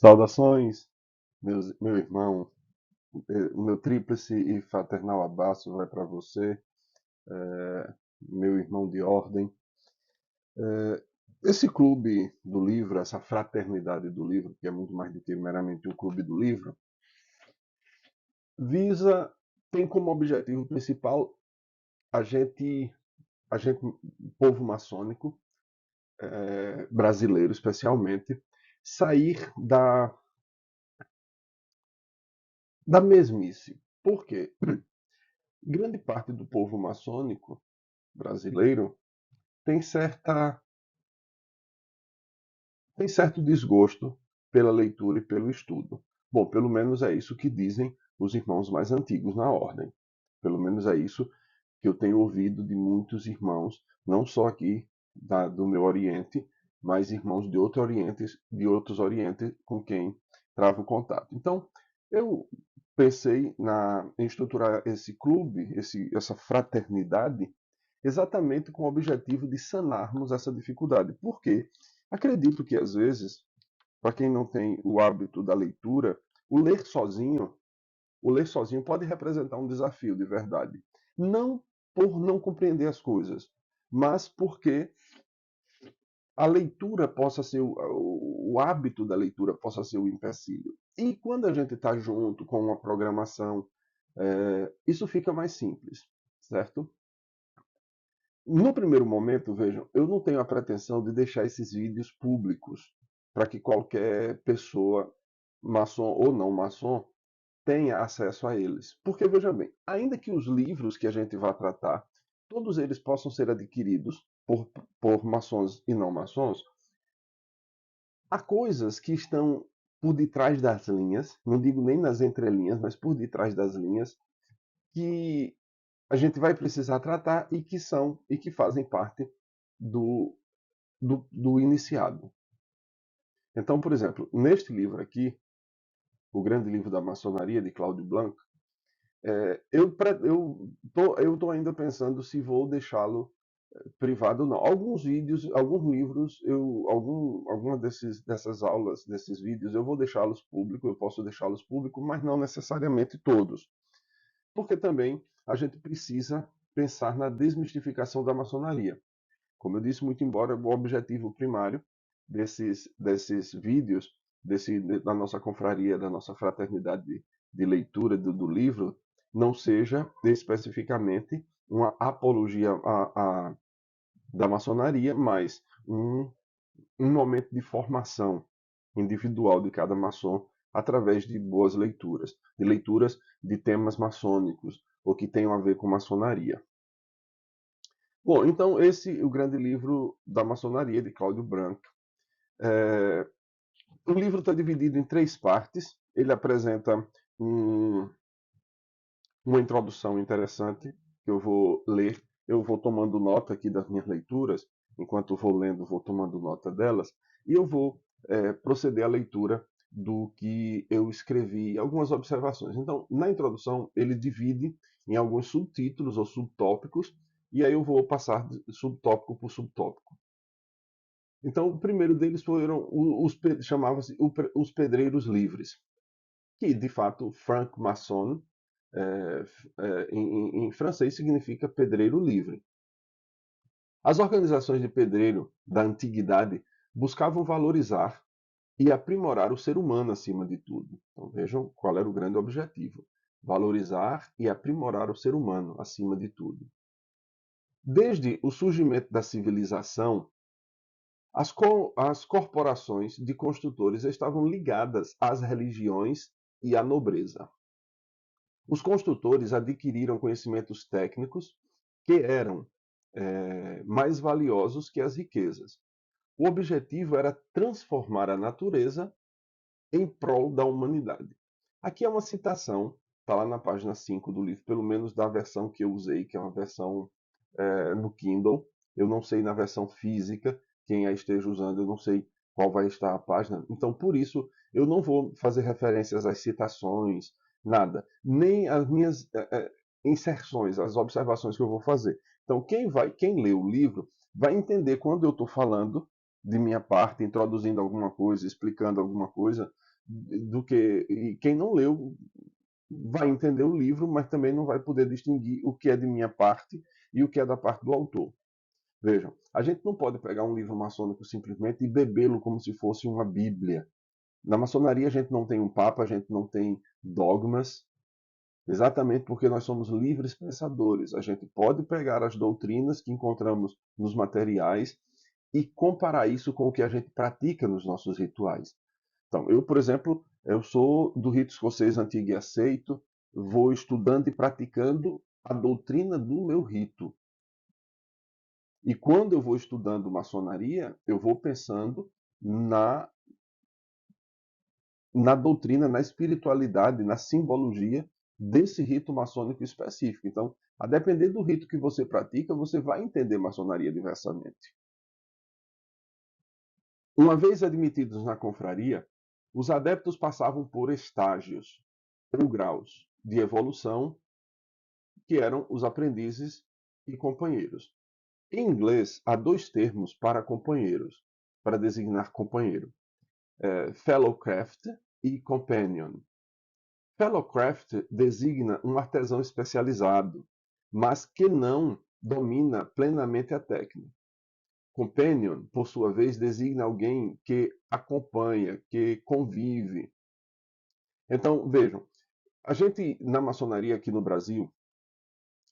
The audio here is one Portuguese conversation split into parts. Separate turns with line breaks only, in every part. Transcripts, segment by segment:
Saudações, meu irmão, o meu tríplice e fraternal abraço vai para você, meu irmão de ordem. Esse clube do livro, essa fraternidade do livro, que é muito mais do que meramente um clube do livro, visa, tem como objetivo principal a gente, a gente, povo maçônico, brasileiro especialmente, sair da mesmice. Por quê? Grande parte do povo maçônico brasileiro tem certa tem certo desgosto pela leitura e pelo estudo. Bom, pelo menos é isso que dizem os irmãos mais antigos na ordem. Pelo menos é isso que eu tenho ouvido de muitos irmãos, não só aqui do meu Oriente, mas irmãos de outros Orientes com quem travo contato. Então, eu pensei em estruturar esse clube, essa fraternidade, exatamente com o objetivo de sanarmos essa dificuldade. Por quê? Acredito que, às vezes, para quem não tem o hábito da leitura, o ler sozinho, o ler sozinho pode representar um desafio de verdade. Não por não compreender as coisas, mas porque a leitura possa ser, o hábito da leitura possa ser o empecilho. E quando a gente está junto com uma programação, isso fica mais simples, certo? No primeiro momento, vejam, eu não tenho a pretensão de deixar esses vídeos públicos para que qualquer pessoa, maçom ou não maçom, tenha acesso a eles. Porque, veja bem, ainda que os livros que a gente vai tratar, todos eles possam ser adquiridos por maçons e não maçons, há coisas que estão por detrás das linhas, não digo nem nas entrelinhas, mas por detrás das linhas, que a gente vai precisar tratar e que fazem parte do, do iniciado. Então, por exemplo, neste livro aqui, O Grande Livro da Maçonaria, de Cláudio Blanc, eu tô ainda pensando se vou deixá-lo privado ou não. Alguns vídeos, alguns livros, alguma dessas aulas, desses vídeos, eu vou deixá-los públicos, eu posso deixá-los públicos, mas não necessariamente todos. Porque também a gente precisa pensar na desmistificação da maçonaria. Como eu disse, muito embora o objetivo primário desses vídeos, da nossa confraria, da nossa fraternidade de leitura do livro, não seja especificamente uma apologia da maçonaria, mas um momento de formação individual de cada maçom através de boas leituras, de leituras de temas maçônicos ou que tenham a ver com maçonaria. Bom, então esse é o grande livro da maçonaria de Cláudio Branco. É, o livro está dividido em três partes. Ele apresenta um, uma introdução interessante que eu vou ler. Eu vou tomando nota aqui das minhas leituras. Enquanto vou lendo, vou tomando nota delas. E eu vou proceder à leitura do que eu escrevi, algumas observações. Então, na introdução, ele divide em alguns subtítulos ou subtópicos, e aí eu vou passar de subtópico por subtópico. Então, o primeiro deles foram chamava-se os pedreiros livres, que de fato franc maçon em francês significa pedreiro livre. As organizações de pedreiro da antiguidade buscavam valorizar e aprimorar o ser humano acima de tudo. Então vejam qual era o grande objetivo: valorizar e aprimorar o ser humano acima de tudo. Desde o surgimento da civilização, as corporações de construtores estavam ligadas às religiões e à nobreza. Os construtores adquiriram conhecimentos técnicos que eram mais valiosos que as riquezas. O objetivo era transformar a natureza em prol da humanidade. Aqui é uma citação, está lá na página 5 do livro, pelo menos da versão que eu usei, que é uma versão no Kindle. Eu não sei na versão física, quem a esteja usando, eu não sei qual vai estar a página. Então, por isso, eu não vou fazer referências às citações, nada. Nem as minhas inserções, as observações que eu vou fazer. Então, quem lê o livro, vai entender quando eu estou falando de minha parte, introduzindo alguma coisa, explicando alguma coisa, do que. E quem não leu vai entender o livro, mas também não vai poder distinguir o que é de minha parte e o que é da parte do autor. Vejam, a gente não pode pegar um livro maçônico simplesmente e bebê-lo como se fosse uma Bíblia. Na maçonaria a gente não tem um papa, a gente não tem dogmas, exatamente porque nós somos livres pensadores. A gente pode pegar as doutrinas que encontramos nos materiais e comparar isso com o que a gente pratica nos nossos rituais. Então, eu, por exemplo, eu sou do rito escocês antigo e aceito, vou estudando e praticando a doutrina do meu rito. E quando eu vou estudando maçonaria, eu vou pensando na doutrina, na espiritualidade, na simbologia desse rito maçônico específico. Então, a depender do rito que você pratica, você vai entender maçonaria diversamente. Uma vez admitidos na confraria, os adeptos passavam por estágios ou graus de evolução, que eram os aprendizes e companheiros. Em inglês, há dois termos para companheiros, para designar companheiro: fellowcraft e companion. Fellowcraft designa um artesão especializado, mas que não domina plenamente a técnica. Companion, por sua vez, designa alguém que acompanha, que convive. Então, vejam, a gente, na maçonaria aqui no Brasil,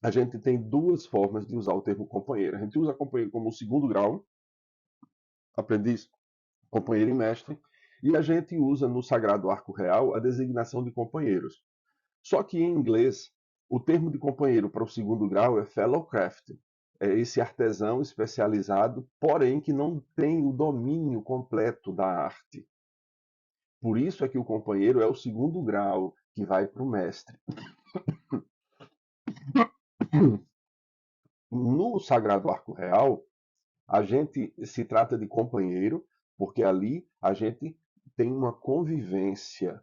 a gente tem duas formas de usar o termo companheiro. A gente usa companheiro como o segundo grau, aprendiz, companheiro e mestre, e a gente usa no Sagrado Arco Real a designação de companheiros. Só que em inglês, o termo de companheiro para o segundo grau é fellowcraft. É esse artesão especializado, porém que não tem o domínio completo da arte. Por isso é que o companheiro é o segundo grau, que vai para o mestre. No Sagrado Arco Real, a gente se trata de companheiro, porque ali a gente tem uma convivência.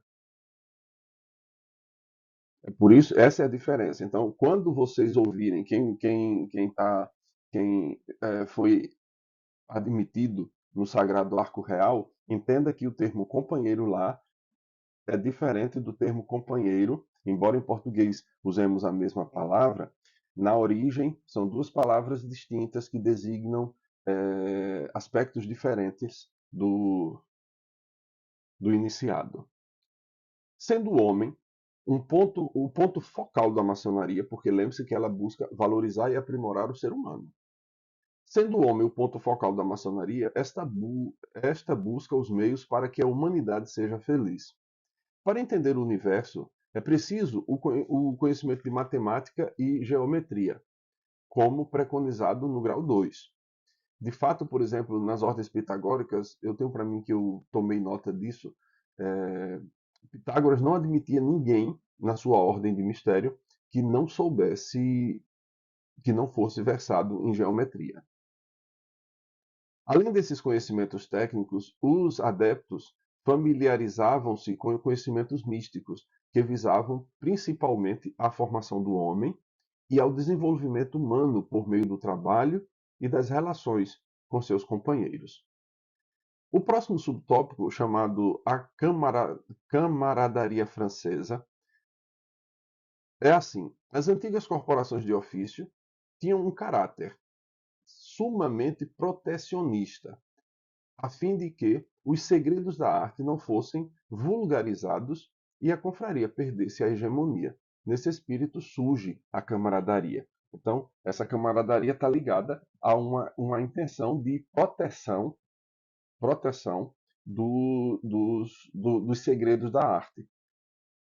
Por isso, essa é a diferença. Então, quando vocês ouvirem quem foi admitido no Sagrado Arco Real, entenda que o termo companheiro lá é diferente do termo companheiro, embora em português usemos a mesma palavra. Na origem, são duas palavras distintas que designam aspectos diferentes do iniciado. Sendo o homem o ponto focal da maçonaria, porque lembre-se que ela busca valorizar e aprimorar o ser humano. Sendo o homem o ponto focal da maçonaria, esta busca os meios para que a humanidade seja feliz. Para entender o universo, é preciso o conhecimento de matemática e geometria, como preconizado no grau 2. De fato, por exemplo, nas ordens pitagóricas, eu tenho para mim que eu tomei nota disso, Pitágoras não admitia ninguém na sua ordem de mistério que não soubesse, que não fosse versado em geometria. Além desses conhecimentos técnicos, os adeptos familiarizavam-se com conhecimentos místicos, que visavam principalmente à formação do homem e ao desenvolvimento humano por meio do trabalho e das relações com seus companheiros. O próximo subtópico, chamado a camaraderia francesa, é assim: as antigas corporações de ofício tinham um caráter sumamente protecionista, a fim de que os segredos da arte não fossem vulgarizados e a confraria perdesse a hegemonia. Nesse espírito surge a camaraderia. Então, essa camaraderia está ligada a uma intenção de proteção dos segredos da arte.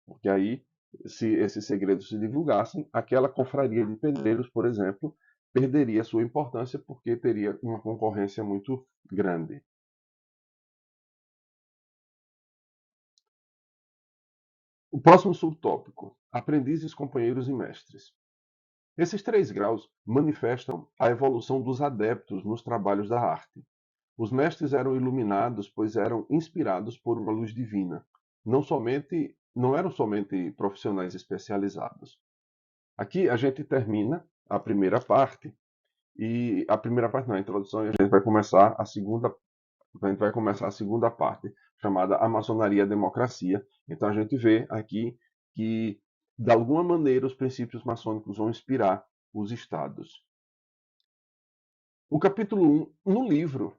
Porque aí, se esses segredos se divulgassem, aquela confraria de pedreiros, por exemplo, perderia sua importância porque teria uma concorrência muito grande. O próximo subtópico: aprendizes, companheiros e mestres. Esses três graus manifestam a evolução dos adeptos nos trabalhos da arte. Os mestres eram iluminados, pois eram inspirados por uma luz divina. Não eram somente profissionais especializados. Aqui a gente termina a primeira parte, e a primeira parte não, a introdução, e a gente vai começar a segunda Então a gente vai começar a segunda parte, chamada A Maçonaria e a Democracia. Então a gente vê aqui que, de alguma maneira, os princípios maçônicos vão inspirar os estados. O capítulo 1, no livro,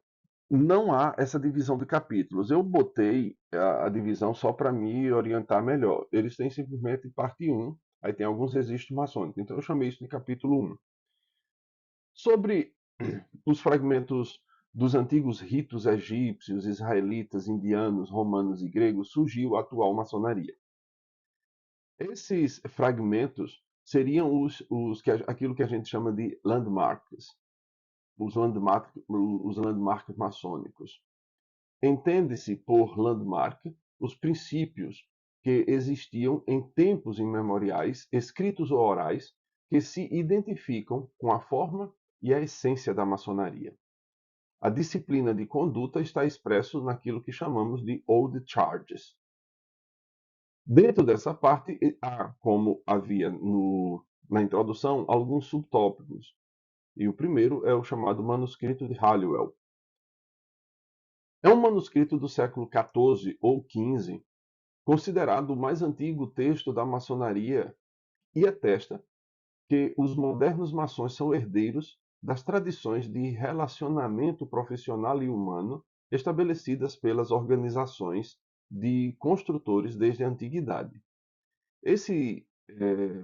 não há essa divisão de capítulos. Eu botei a divisão só para me orientar melhor. Eles têm simplesmente parte 1, aí tem alguns registros maçônicos. Então eu chamei isso de capítulo 1. Sobre os fragmentos dos antigos ritos egípcios, israelitas, indianos, romanos e gregos, surgiu a atual maçonaria. Esses fragmentos seriam aquilo que a gente chama de landmarks, os landmarks maçônicos. Entende-se por landmark os princípios que existiam em tempos imemoriais, escritos ou orais, que se identificam com a forma e a essência da maçonaria. A disciplina de conduta está expresso naquilo que chamamos de Old Charges. Dentro dessa parte, há, como havia na introdução, alguns subtópicos. E o primeiro é o chamado Manuscrito de Halliwell. É um manuscrito do século XIV ou XV, considerado o mais antigo texto da maçonaria, e atesta que os modernos maçons são herdeiros das tradições de relacionamento profissional e humano estabelecidas pelas organizações de construtores desde a antiguidade. Esse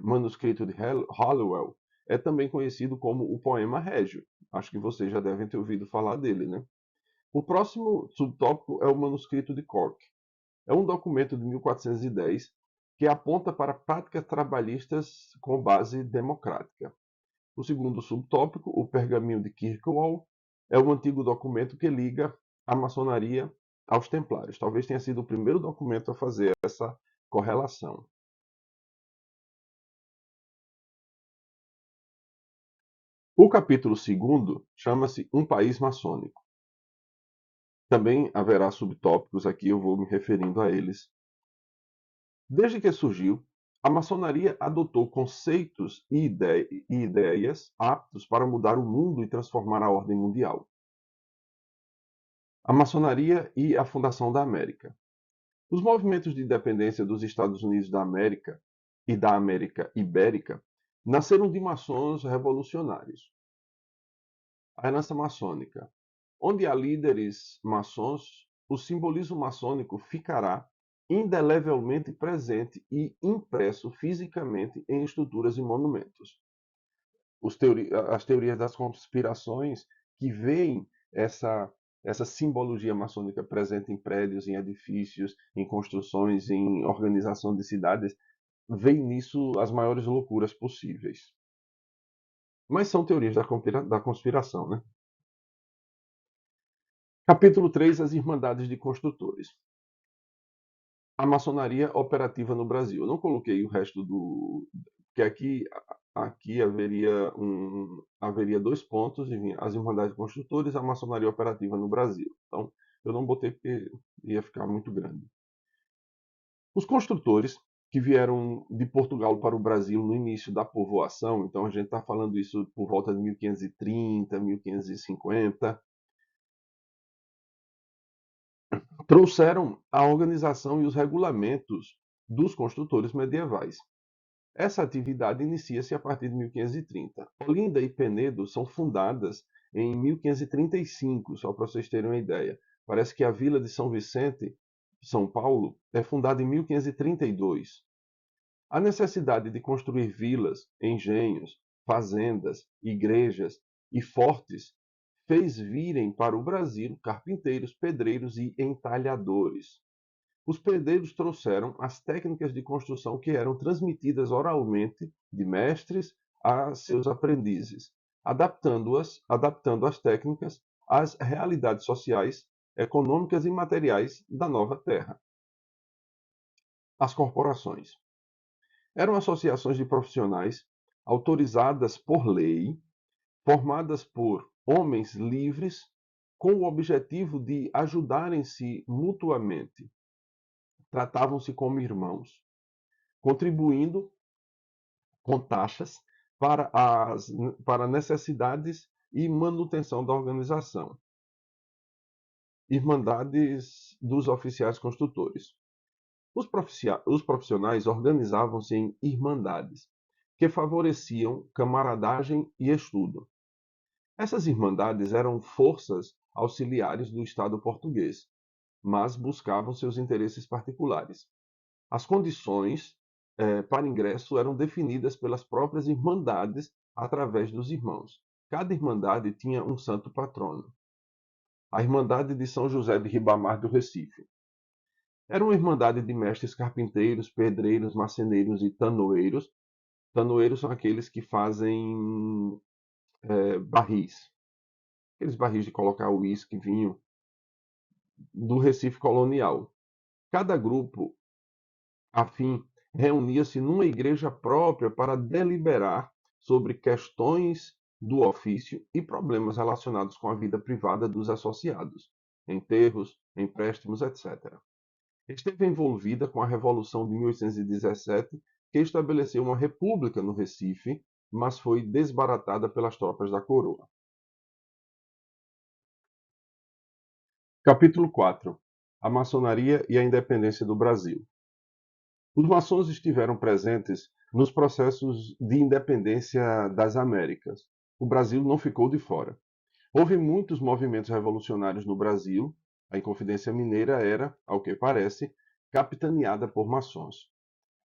manuscrito de Halliwell é também conhecido como o Poema Régio. Acho que vocês já devem ter ouvido falar dele, né? O próximo subtópico é o manuscrito de Cork. É um documento de 1410 que aponta para práticas trabalhistas com base democrática. O segundo subtópico, o Pergaminho de Kirkwall, é um antigo documento que liga a maçonaria aos templários. Talvez tenha sido o primeiro documento a fazer essa correlação. O capítulo 2 chama-se Um País Maçônico. Também haverá subtópicos aqui, eu vou me referindo a eles. Desde que surgiu, a maçonaria adotou conceitos e ideias aptos para mudar o mundo e transformar a ordem mundial. A maçonaria e a fundação da América. Os movimentos de independência dos Estados Unidos da América e da América Ibérica nasceram de maçons revolucionários. A herança maçônica. Onde há líderes maçons, o simbolismo maçônico ficará indelevelmente presente e impresso fisicamente em estruturas e monumentos. As teorias das conspirações que veem essa simbologia maçônica presente em prédios, em edifícios, em construções, em organização de cidades, veem nisso as maiores loucuras possíveis. Mas são teorias da conspiração, né? Capítulo 3, as Irmandades de Construtores. A maçonaria operativa no Brasil. Eu não coloquei o resto do... que aqui haveria dois pontos, as Irmandades de Construtores e a maçonaria operativa no Brasil. Então, eu não botei porque ia ficar muito grande. Os construtores que vieram de Portugal para o Brasil no início da povoação, então a gente está falando isso por volta de 1530, 1550, trouxeram a organização e os regulamentos dos construtores medievais. Essa atividade inicia-se a partir de 1530. Olinda e Penedo são fundadas em 1535, só para vocês terem uma ideia. Parece que a Vila de São Vicente, São Paulo, é fundada em 1532. A necessidade de construir vilas, engenhos, fazendas, igrejas e fortes fez virem para o Brasil carpinteiros, pedreiros e entalhadores. Os pedreiros trouxeram as técnicas de construção que eram transmitidas oralmente de mestres a seus aprendizes, adaptando as técnicas às realidades sociais, econômicas e materiais da nova terra. As corporações eram associações de profissionais autorizadas por lei, formadas por homens livres, com o objetivo de ajudarem-se mutuamente. Tratavam-se como irmãos, contribuindo com taxas para necessidades e manutenção da organização. Irmandades dos Oficiais Construtores. Os profissionais organizavam-se em irmandades, que favoreciam camaradagem e estudo. Essas irmandades eram forças auxiliares do Estado português, mas buscavam seus interesses particulares. As condições para ingresso eram definidas pelas próprias irmandades através dos irmãos. Cada irmandade tinha um santo patrono. A Irmandade de São José de Ribamar do Recife. Era uma irmandade de mestres carpinteiros, pedreiros, marceneiros e tanoeiros. Tanoeiros são aqueles que fazem barris. Aqueles barris de colocar uísque, vinho, do Recife colonial. Cada grupo afim reunia-se numa igreja própria para deliberar sobre questões do ofício e problemas relacionados com a vida privada dos associados, enterros, empréstimos, etc. Esteve envolvida com a Revolução de 1817, que estabeleceu uma república no Recife, mas foi desbaratada pelas tropas da coroa. Capítulo 4. A maçonaria e a independência do Brasil. Os maçons estiveram presentes nos processos de independência das Américas. O Brasil não ficou de fora. Houve muitos movimentos revolucionários no Brasil. A Inconfidência Mineira era, ao que parece, capitaneada por maçons.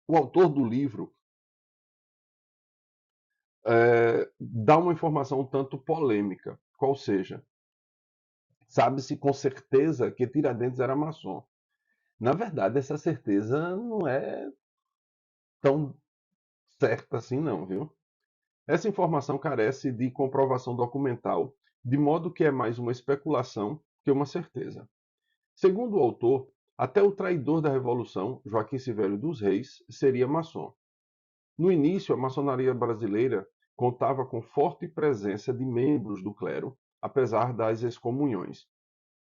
O autor do livro dá uma informação um tanto polêmica, qual seja, sabe-se com certeza que Tiradentes era maçom. Na verdade, essa certeza não é tão certa assim não, viu? Essa informação carece de comprovação documental, de modo que é mais uma especulação que uma certeza. Segundo o autor, até o traidor da Revolução, Joaquim Silvério dos Reis, seria maçom. No início, a maçonaria brasileira contava com forte presença de membros do clero, apesar das excomunhões.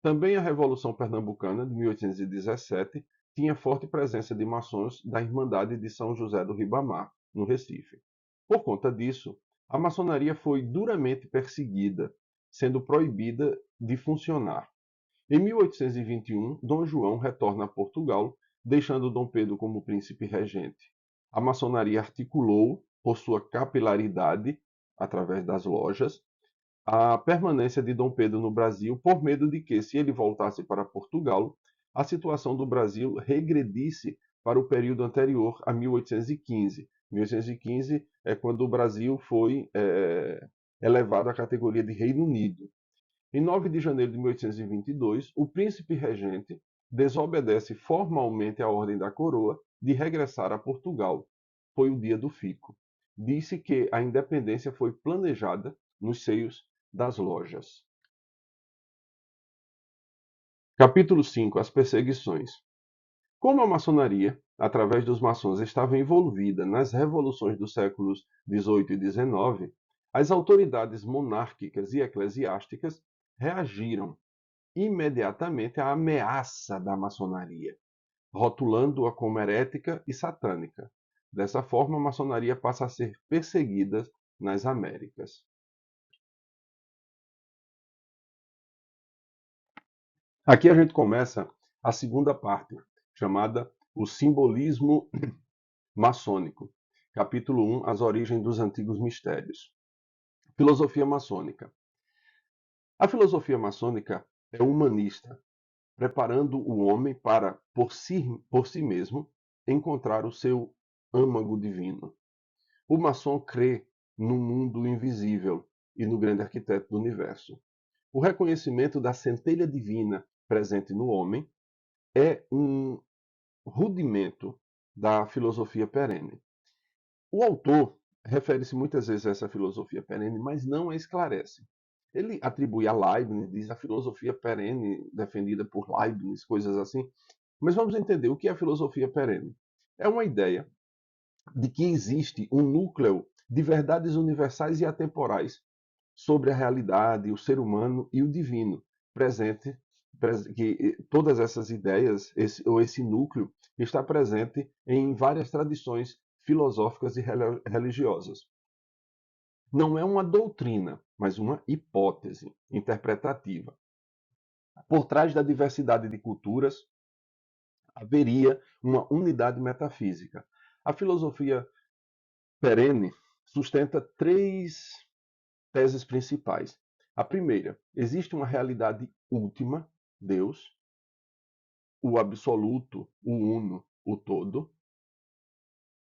Também a Revolução Pernambucana, de 1817, tinha forte presença de maçons da Irmandade de São José do Ribamar, no Recife. Por conta disso, a maçonaria foi duramente perseguida, sendo proibida de funcionar. Em 1821, Dom João retorna a Portugal, deixando Dom Pedro como príncipe regente. A maçonaria articulou, por sua capilaridade, através das lojas, a permanência de Dom Pedro no Brasil, por medo de que, se ele voltasse para Portugal, a situação do Brasil regredisse para o período anterior a 1815. 1815 é quando o Brasil foi elevado à categoria de Reino Unido. Em 9 de janeiro de 1822, o príncipe regente desobedece formalmente à ordem da coroa de regressar a Portugal. Foi o dia do fico. Disse que a independência foi planejada nos seios das lojas. Capítulo 5. As perseguições. Como a maçonaria, através dos maçons, estava envolvida nas revoluções dos séculos XVIII e XIX, as autoridades monárquicas e eclesiásticas reagiram imediatamente à ameaça da maçonaria, rotulando-a como herética e satânica. Dessa forma, a maçonaria passa a ser perseguida nas Américas. Aqui a gente começa a segunda parte, chamada O Simbolismo Maçônico. Capítulo 1, As Origens dos Antigos Mistérios. Filosofia maçônica. A filosofia maçônica é humanista, preparando o homem para, por si mesmo, encontrar o seu âmago divino. O maçom crê no mundo invisível e no grande arquiteto do universo. O reconhecimento da centelha divina presente no homem é um rudimento da filosofia perene. O autor refere-se muitas vezes a essa filosofia perene, mas não a esclarece. Ele atribui a Leibniz, diz a filosofia perene defendida por Leibniz, coisas assim. Mas vamos entender o que é a filosofia perene. É uma ideia de que existe um núcleo de verdades universais e atemporais sobre a realidade, o ser humano e o divino, presente, que todas essas ideias, esse núcleo, está presente em várias tradições filosóficas e religiosas. Não é uma doutrina, mas uma hipótese interpretativa. Por trás da diversidade de culturas, haveria uma unidade metafísica. A filosofia perene sustenta três teses principais. A primeira, existe uma realidade última, Deus, o absoluto, o uno, o todo.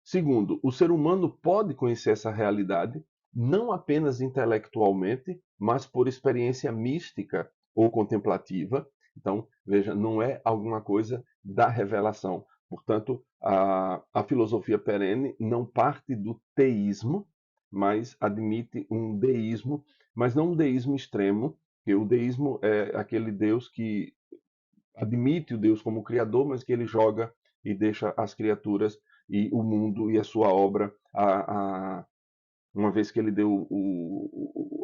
Segundo, o ser humano pode conhecer essa realidade não apenas intelectualmente, mas por experiência mística ou contemplativa. Então, veja, não é alguma coisa da revelação. Portanto, a filosofia perene não parte do teísmo, mas admite um deísmo, mas não um deísmo extremo, porque o deísmo é aquele Deus que admite o Deus como criador, mas que ele joga e deixa as criaturas e o mundo e a sua obra, uma vez que ele deu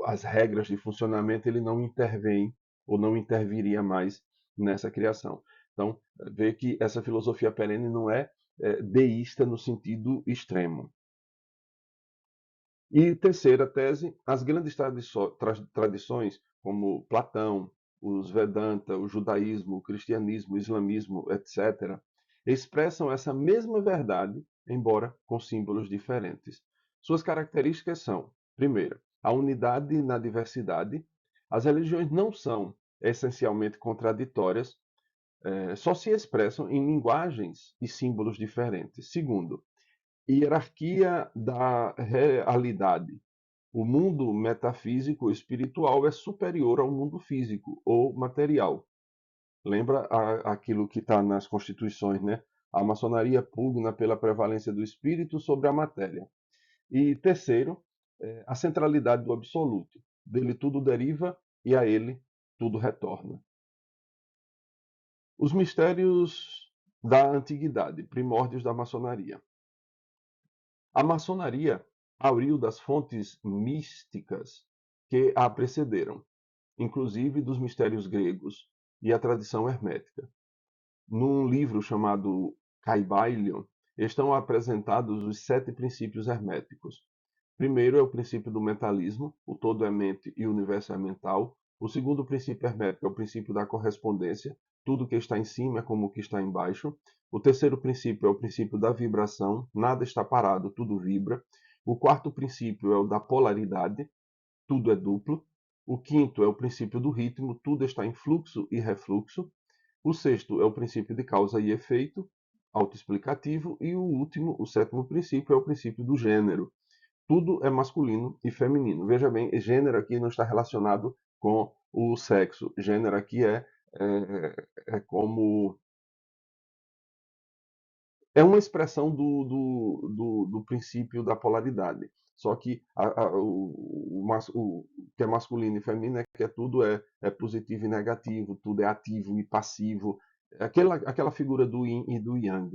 as regras de funcionamento, ele não intervém ou não interviria mais nessa criação. Então, vê que essa filosofia perene não é deísta no sentido extremo. E terceira tese, as grandes tradições, como Platão, os Vedanta, o judaísmo, o cristianismo, o islamismo, etc., expressam essa mesma verdade, embora com símbolos diferentes. Suas características são, primeiro, a unidade na diversidade. As religiões não são essencialmente contraditórias, só se expressam em linguagens e símbolos diferentes. Segundo, hierarquia da realidade. O mundo metafísico espiritual é superior ao mundo físico ou material. Lembra aquilo que está nas constituições, né? A maçonaria pugna pela prevalência do espírito sobre a matéria. E terceiro, a centralidade do absoluto. Dele tudo deriva e a ele tudo retorna. Os mistérios da antiguidade, primórdios da maçonaria. A maçonaria abriu das fontes místicas que a precederam, inclusive dos mistérios gregos e a tradição hermética. Num livro chamado Kybalion, estão apresentados os 7 princípios herméticos. Primeiro é o princípio do mentalismo, o todo é mente e o universo é mental. O segundo princípio hermético é o princípio da correspondência, tudo que está em cima é como o que está embaixo. O terceiro princípio é o princípio da vibração, nada está parado, tudo vibra. O quarto princípio é o da polaridade, tudo é duplo. O quinto é o princípio do ritmo, tudo está em fluxo e refluxo. O sexto é o princípio de causa e efeito, autoexplicativo. E o último, o sétimo princípio, é o princípio do gênero. Tudo é masculino e feminino. Veja bem, gênero aqui não está relacionado com o sexo. Gênero aqui é como é uma expressão do princípio da polaridade. Só que o que é masculino e feminino é que tudo é positivo e negativo, tudo é ativo e passivo. Aquela figura do yin e do yang.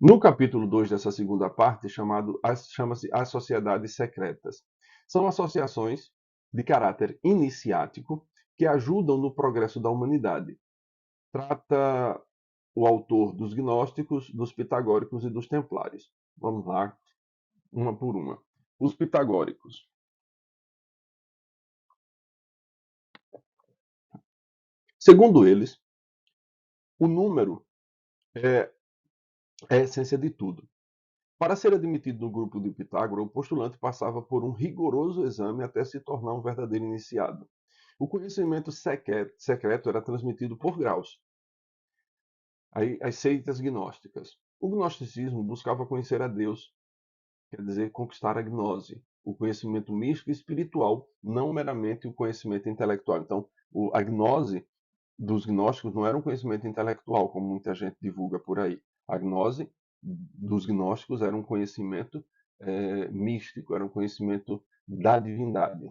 No capítulo 2 dessa segunda parte, chama-se As Sociedades Secretas. São associações de caráter iniciático que ajudam no progresso da humanidade. Trata o autor dos gnósticos, dos pitagóricos e dos templários. Vamos lá, uma por uma. Os pitagóricos. Segundo eles, o número é, é a essência de tudo. Para ser admitido no grupo de Pitágoras, o postulante passava por um rigoroso exame até se tornar um verdadeiro iniciado. O conhecimento secreto era transmitido por graus. Aí, as seitas gnósticas. O gnosticismo buscava conhecer a Deus, quer dizer, conquistar a gnose, o conhecimento místico e espiritual, não meramente o conhecimento intelectual. Então, a gnose dos gnósticos não era um conhecimento intelectual, como muita gente divulga por aí. A gnose dos gnósticos era um conhecimento místico, era um conhecimento da divindade.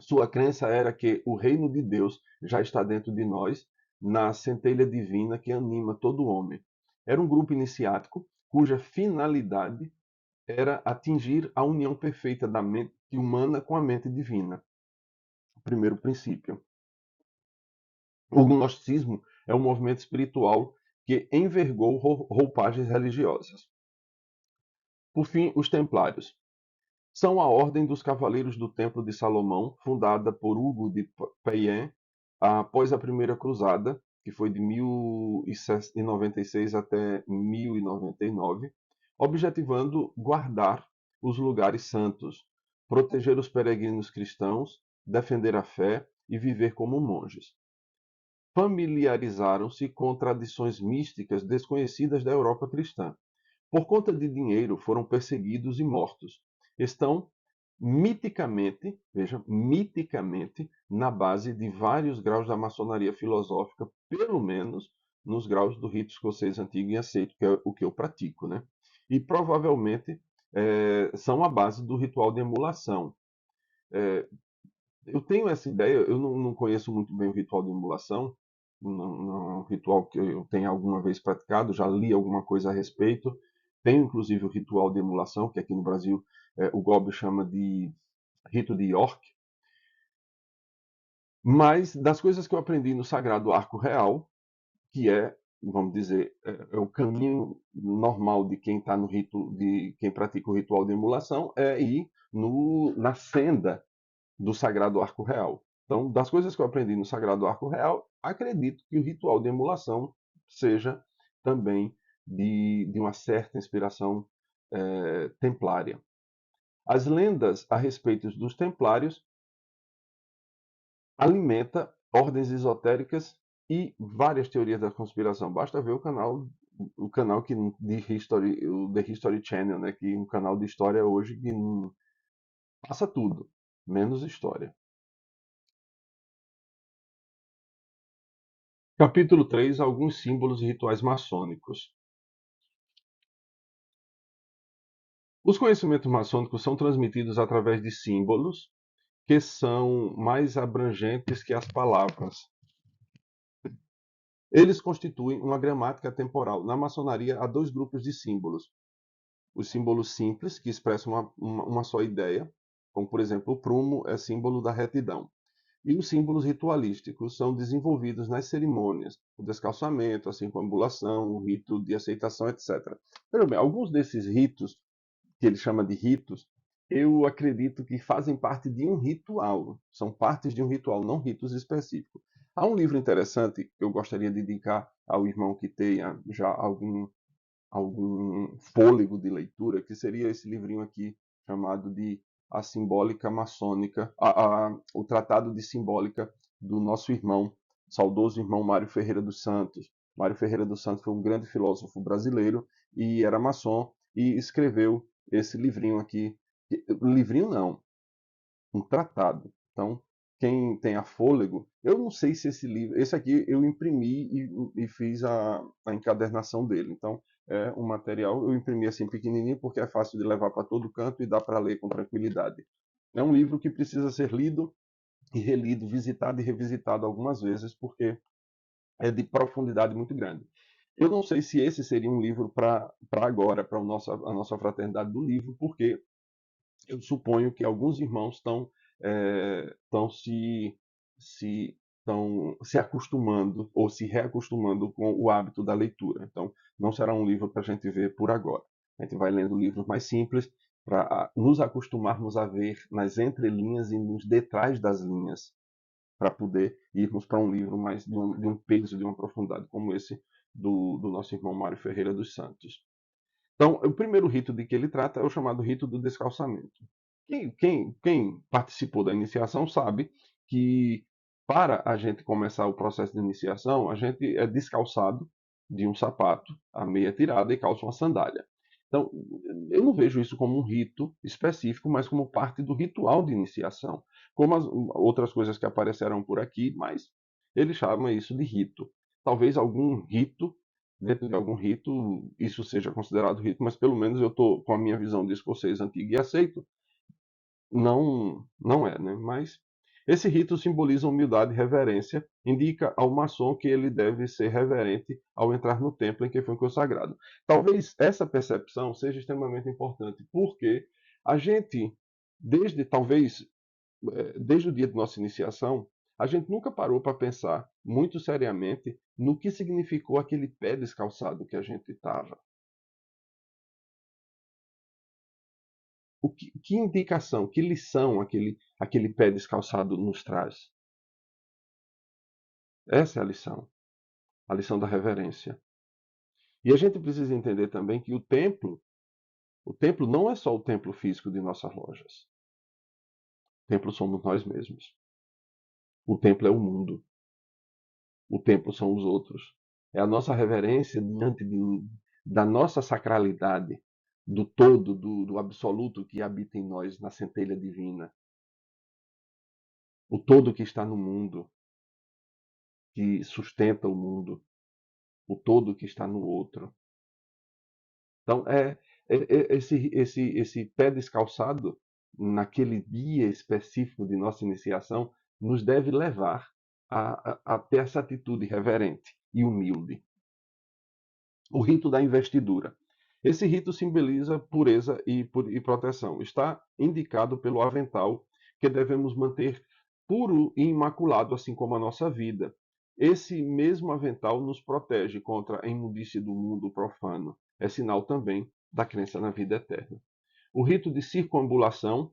Sua crença era que o reino de Deus já está dentro de nós, na centelha divina que anima todo homem. Era um grupo iniciático cuja finalidade era atingir a união perfeita da mente humana com a mente divina. Primeiro princípio. O gnosticismo é um movimento espiritual que envergou roupagens religiosas. Por fim, os templários. São a Ordem dos Cavaleiros do Templo de Salomão, fundada por Hugo de Payens após a Primeira Cruzada, que foi de 1096 até 1099, objetivando guardar os lugares santos, proteger os peregrinos cristãos, defender a fé e viver como monges. Familiarizaram-se com tradições místicas desconhecidas da Europa cristã. Por conta de dinheiro, foram perseguidos e mortos. Estão miticamente, veja, miticamente, na base de vários graus da maçonaria filosófica, pelo menos nos graus do rito escocês antigo e aceito, que é o que eu pratico, né? E provavelmente são a base do ritual de emulação. Eu tenho essa ideia, eu não conheço muito bem o ritual de emulação, não é um ritual que eu tenha alguma vez praticado, já li alguma coisa a respeito. Tenho inclusive o ritual de emulação, que aqui no Brasil o Gobi chama de rito de York. Mas das coisas que eu aprendi no Sagrado Arco Real, que é, vamos dizer, é o caminho normal de quem está no rito, de quem pratica o ritual de emulação, é ir na senda do Sagrado Arco Real. Então, das coisas que eu aprendi no Sagrado Arco Real, acredito que o ritual de emulação seja também de uma certa inspiração templária. As lendas a respeito dos templários alimenta ordens esotéricas e várias teorias da conspiração. Basta ver o canal que de History, o The History Channel, né, que é um canal de história hoje que passa tudo, menos história. Capítulo 3: Alguns símbolos e rituais maçônicos. Os conhecimentos maçônicos são transmitidos através de símbolos que são mais abrangentes que as palavras. Eles constituem uma gramática temporal. Na maçonaria, há dois grupos de símbolos. Os símbolos simples, que expressam uma só ideia, como, por exemplo, o prumo é símbolo da retidão. E os símbolos ritualísticos são desenvolvidos nas cerimônias, o descalçamento, assim como a ambulação, o rito de aceitação, etc. Pelo bem, alguns desses ritos, que ele chama de ritos, eu acredito que fazem parte de um ritual, são partes de um ritual, não ritos específicos. Há um livro interessante que eu gostaria de indicar ao irmão que tenha já algum fôlego de leitura, que seria esse livrinho aqui, chamado de A Simbólica Maçônica, o Tratado de Simbólica do nosso irmão, saudoso irmão Mário Ferreira dos Santos. Mário Ferreira dos Santos foi um grande filósofo brasileiro e era maçom e escreveu esse livrinho aqui. Livrinho não, um tratado. Então, quem tem a fôlego, eu não sei se esse livro, esse aqui eu imprimi e fiz a encadernação dele. Então, é um material, eu imprimi assim pequenininho porque é fácil de levar para todo canto e dá para ler com tranquilidade. É um livro que precisa ser lido e relido, visitado e revisitado algumas vezes, porque é de profundidade muito grande. Eu não sei se esse seria um livro para agora, para a nossa fraternidade do livro, porque eu suponho que alguns irmãos estão se acostumando ou se reacostumando com o hábito da leitura. Então, não será um livro para a gente ver por agora. A gente vai lendo livros mais simples para nos acostumarmos a ver nas entrelinhas e nos detrás das linhas, para poder irmos para um livro mais de um peso, de uma profundidade como esse do nosso irmão Mário Ferreira dos Santos. Então, o primeiro rito de que ele trata é o chamado rito do descalçamento. Quem participou da iniciação sabe que para a gente começar o processo de iniciação, a gente é descalçado de um sapato, a meia tirada e calça uma sandália. Então, eu não vejo isso como um rito específico, mas como parte do ritual de iniciação, como as outras coisas que apareceram por aqui, mas ele chama isso de rito. Talvez algum rito, dentro de algum rito, isso seja considerado rito, mas pelo menos eu estou com a minha visão de escocês antigo e aceito, não é, né? Mas esse rito simboliza humildade e reverência, indica ao maçom que ele deve ser reverente ao entrar no templo em que foi consagrado. Talvez essa percepção seja extremamente importante, porque a gente, desde o dia de nossa iniciação, a gente nunca parou para pensar muito seriamente no que significou aquele pé descalçado que a gente estava. que indicação, que lição aquele pé descalçado nos traz? Essa é a lição da reverência. E a gente precisa entender também que o templo não é só o templo físico de nossas lojas. O templo somos nós mesmos. O templo é o mundo. O templo são os outros. É a nossa reverência da nossa sacralidade, do todo, do absoluto que habita em nós, na centelha divina. O todo que está no mundo, que sustenta o mundo. O todo que está no outro. Então, esse pé descalçado, naquele dia específico de nossa iniciação, nos deve levar a ter essa atitude reverente e humilde. O rito da investidura. Esse rito simboliza pureza e proteção. Está indicado pelo avental que devemos manter puro e imaculado, assim como a nossa vida. Esse mesmo avental nos protege contra a imundície do mundo profano. É sinal também da crença na vida eterna. O rito de circunambulação.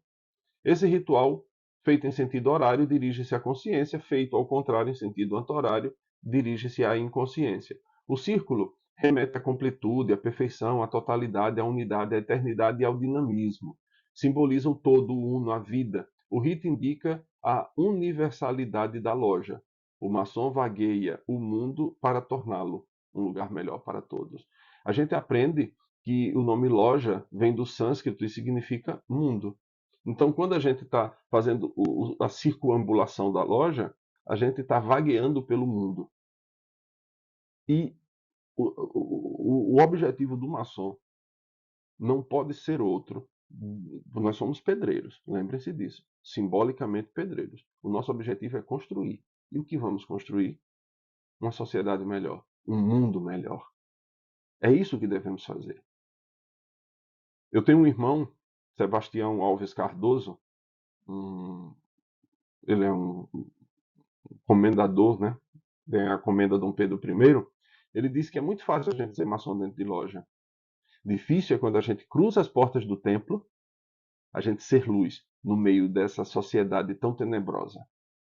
Esse ritual, feito em sentido horário, dirige-se à consciência, feito ao contrário, em sentido anti-horário, dirige-se à inconsciência. O círculo remete à completude, à perfeição, à totalidade, à unidade, à eternidade e ao dinamismo. Simboliza o todo, o uno, a vida. O rito indica a universalidade da loja. O maçom vagueia o mundo para torná-lo um lugar melhor para todos. A gente aprende que o nome loja vem do sânscrito e significa mundo. Então, quando a gente está fazendo a circunambulação da loja, a gente está vagueando pelo mundo. E o objetivo do maçom não pode ser outro. Nós somos pedreiros, lembrem-se disso. Simbolicamente pedreiros. O nosso objetivo é construir. E o que vamos construir? Uma sociedade melhor, um mundo melhor. É isso que devemos fazer. Eu tenho um irmão, Sebastião Alves Cardoso, ele é um comendador, né? Tem a comenda Dom Pedro I. Ele disse que é muito fácil a gente ser maçom dentro de loja. Difícil é quando a gente cruza as portas do templo, a gente ser luz no meio dessa sociedade tão tenebrosa.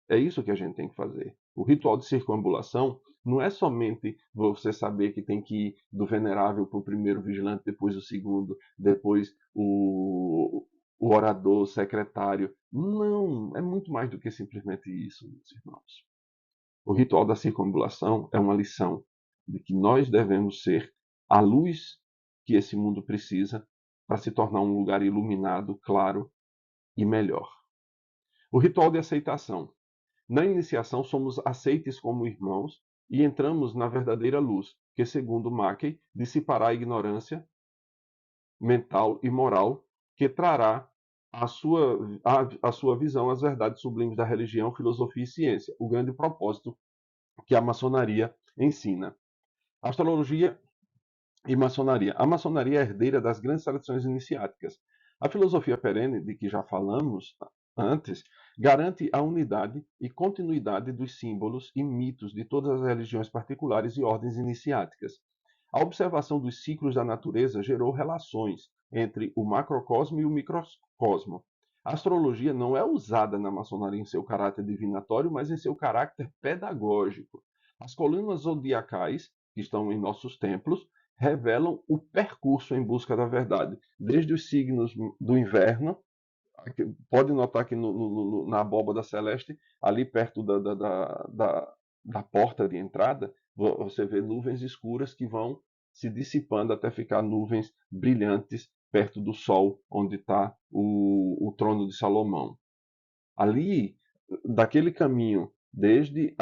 É isso que a gente tem que fazer. O ritual de circunambulação não é somente você saber que tem que ir do venerável para o primeiro vigilante, depois o segundo, depois o orador, o secretário. Não, é muito mais do que simplesmente isso, meus irmãos. O ritual da circunambulação é uma lição de que nós devemos ser a luz que esse mundo precisa para se tornar um lugar iluminado, claro e melhor. O ritual de aceitação. Na iniciação, somos aceites como irmãos e entramos na verdadeira luz, que, segundo Mackey, dissipará a ignorância mental e moral, que trará a sua visão às verdades sublimes da religião, filosofia e ciência, o grande propósito que a maçonaria ensina. Astrologia e maçonaria. A maçonaria é herdeira das grandes tradições iniciáticas. A filosofia perene, de que já falamos antes, garante a unidade e continuidade dos símbolos e mitos de todas as religiões particulares e ordens iniciáticas. A observação dos ciclos da natureza gerou relações entre o macrocosmo e o microcosmo. A astrologia não é usada na maçonaria em seu caráter divinatório, mas em seu caráter pedagógico. As colunas zodiacais, que estão em nossos templos, revelam o percurso em busca da verdade, desde os signos do inverno. Pode notar que na abóbada celeste, ali perto da porta de entrada, você vê nuvens escuras que vão se dissipando até ficar nuvens brilhantes perto do sol, onde está o trono de Salomão. Ali, daquele caminho, desde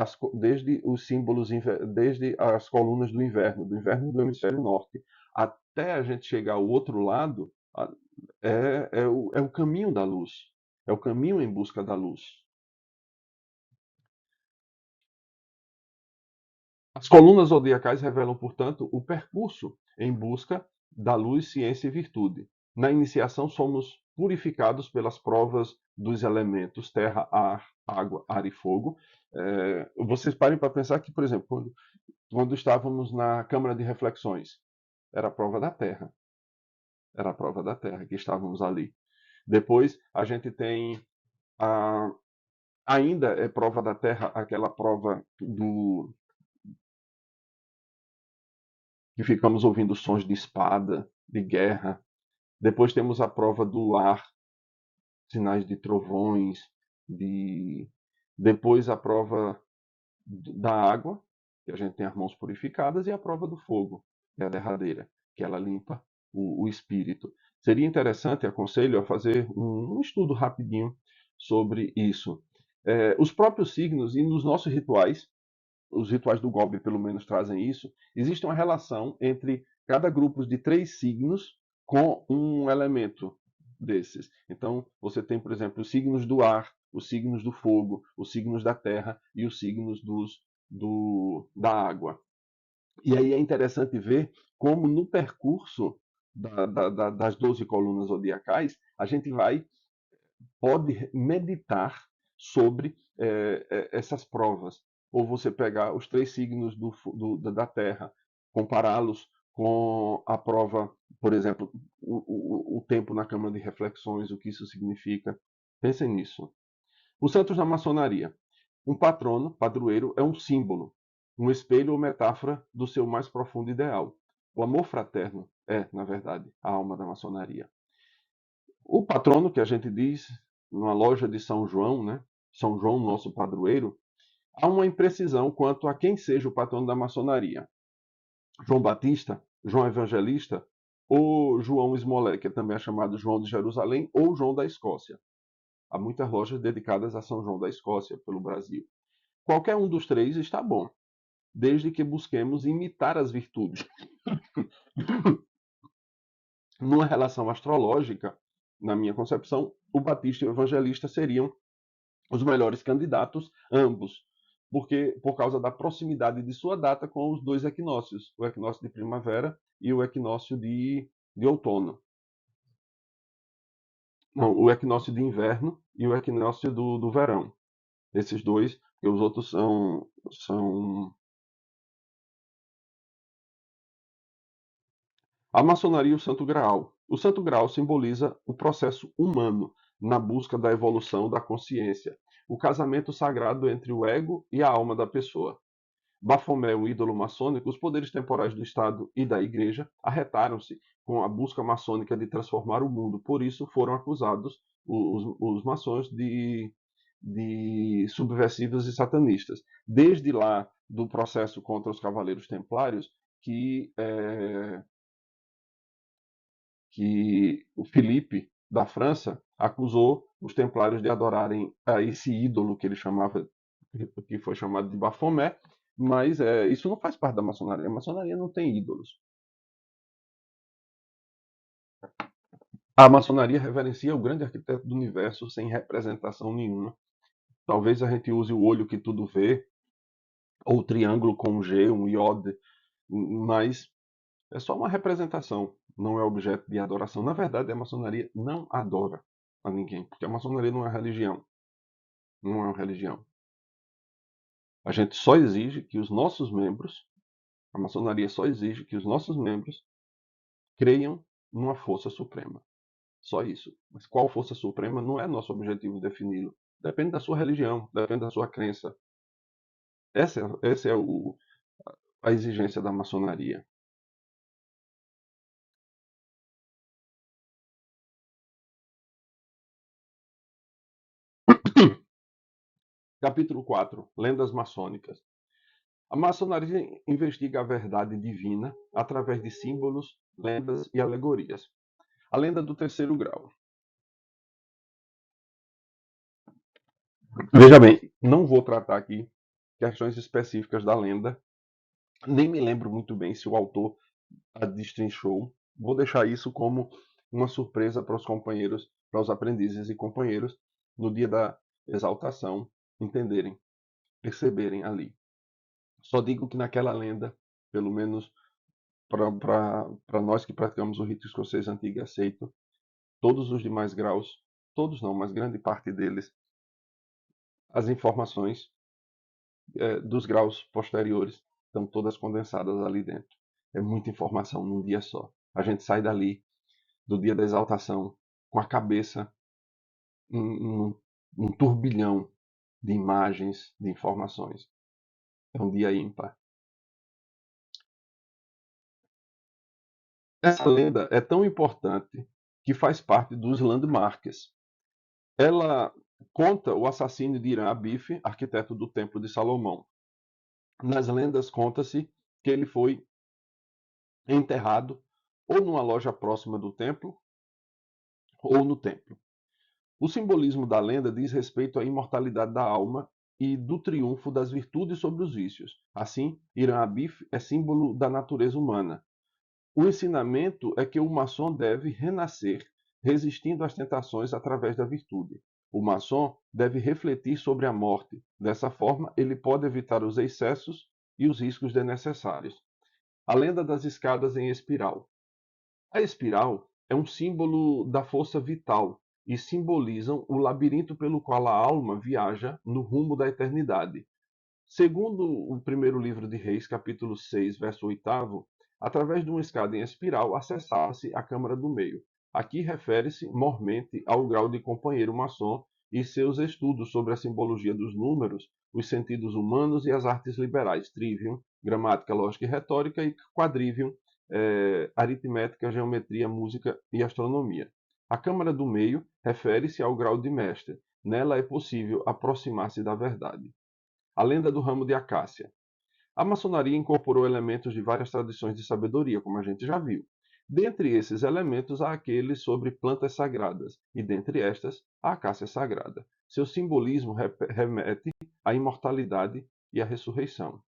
os símbolos, desde as colunas do inverno do hemisfério norte, até a gente chegar ao outro lado, é o caminho da luz. É o caminho em busca da luz. As colunas zodiacais revelam, portanto, o percurso em busca da luz, ciência e virtude. Na iniciação, somos purificados pelas provas dos elementos terra, ar, água, ar e fogo. Vocês parem para pensar que, por exemplo, quando estávamos na Câmara de Reflexões, era a prova da terra. Era a prova da terra que estávamos ali. Depois a gente tem a, ainda é prova da terra, aquela prova do que ficamos ouvindo sons de espada, de guerra. Depois temos a prova do ar, sinais de trovões, de depois a prova da água, que a gente tem as mãos purificadas, e a prova do fogo, que é a derradeira, que ela limpa o espírito. Seria interessante, aconselho a fazer um estudo rapidinho sobre isso. Os próprios signos e nos nossos rituais, os rituais do Gobi pelo menos trazem isso, existe uma relação entre cada grupo de 3 signos com um elemento desses. Então, você tem, por exemplo, os signos do ar, os signos do fogo, os signos da terra e os signos da água. E aí é interessante ver como no percurso das 12 colunas zodiacais, a gente pode meditar sobre essas provas. Ou você pegar os 3 signos da Terra, compará-los com a prova, por exemplo, o tempo na Câmara de Reflexões, o que isso significa. Pensem nisso. Os santos da maçonaria. Um patrono, padroeiro, é um símbolo, um espelho ou metáfora do seu mais profundo ideal. O amor fraterno é, na verdade, a alma da maçonaria. O patrono, que a gente diz, numa loja de São João, né? São João, nosso padroeiro, há uma imprecisão quanto a quem seja o patrono da maçonaria. João Batista, João Evangelista ou João Esmolé, que também é chamado João de Jerusalém ou João da Escócia. Há muitas lojas dedicadas a São João da Escócia pelo Brasil. Qualquer um dos 3 está bom, desde que busquemos imitar as virtudes. Numa relação astrológica, na minha concepção, o Batista e o Evangelista seriam os melhores candidatos, ambos, porque por causa da proximidade de sua data com os 2 equinócios, o equinócio de primavera e o equinócio de outono. Não, o equinócio de inverno e o equinócio do verão. Esses 2, e os outros são a maçonaria e o Santo Graal. O Santo Graal simboliza o processo humano na busca da evolução da consciência, o casamento sagrado entre o ego e a alma da pessoa. Bafomé, o ídolo maçônico, os poderes temporais do Estado e da Igreja arretaram-se com a busca maçônica de transformar o mundo. Por isso foram acusados os maçons de subversivos e satanistas. Desde lá do processo contra os Cavaleiros Templários, que o Filipe da França acusou os Templários de adorarem a esse ídolo que ele chamava, que foi chamado de Bafomé, mas isso não faz parte da maçonaria. A maçonaria não tem ídolos. A maçonaria reverencia o grande arquiteto do universo sem representação nenhuma. Talvez a gente use o olho que tudo vê, ou o triângulo com um G, um iode, mas é só uma representação, não é objeto de adoração. Na verdade, a maçonaria não adora a ninguém, porque a maçonaria não é religião. Não é uma religião. A gente só exige que os nossos membros, a maçonaria só exige que os nossos membros creiam numa força suprema. Só isso. Mas qual força suprema não é nosso objetivo defini-lo. Depende da sua religião, depende da sua crença. Essa é a exigência da maçonaria. Capítulo 4. Lendas maçônicas. A maçonaria investiga a verdade divina através de símbolos, lendas e alegorias. A lenda do terceiro grau. Veja bem, não vou tratar aqui questões específicas da lenda, nem me lembro muito bem se o autor a destrinchou. Vou deixar isso como uma surpresa para os companheiros, para os aprendizes e companheiros, no dia da exaltação, entenderem, perceberem ali. Só digo que naquela lenda, pelo menos para nós que praticamos o rito escocês antigo e aceito, todos os demais graus, todos não, mas grande parte deles, as informações dos graus posteriores estão todas condensadas ali dentro. É muita informação num dia só. A gente sai dali, do dia da exaltação, com a cabeça num turbilhão de imagens, de informações. É um dia ímpar. Essa lenda é tão importante que faz parte dos landmarks. Ela conta o assassínio de Irã Abif, arquiteto do Templo de Salomão. Nas lendas conta-se que ele foi enterrado ou numa loja próxima do templo ou no templo. O simbolismo da lenda diz respeito à imortalidade da alma e do triunfo das virtudes sobre os vícios. Assim, Irã Abif é símbolo da natureza humana. O ensinamento é que o maçom deve renascer, resistindo às tentações através da virtude. O maçom deve refletir sobre a morte. Dessa forma, ele pode evitar os excessos e os riscos desnecessários. A lenda das escadas em espiral. A espiral é um símbolo da força vital e simbolizam o labirinto pelo qual a alma viaja no rumo da eternidade. Segundo o primeiro livro de Reis, capítulo 6, verso 8, através de uma escada em espiral acessava-se a Câmara do Meio. Aqui refere-se mormente ao grau de companheiro maçom e seus estudos sobre a simbologia dos números, os sentidos humanos e as artes liberais, trivium, gramática, lógica e retórica, e quadrivium, aritmética, geometria, música e astronomia. A Câmara do Meio refere-se ao grau de mestre. Nela é possível aproximar-se da verdade. A lenda do ramo de acácia. A maçonaria incorporou elementos de várias tradições de sabedoria, como a gente já viu. Dentre esses elementos há aqueles sobre plantas sagradas, e dentre estas, a acácia sagrada. Seu simbolismo remete à imortalidade e à ressurreição.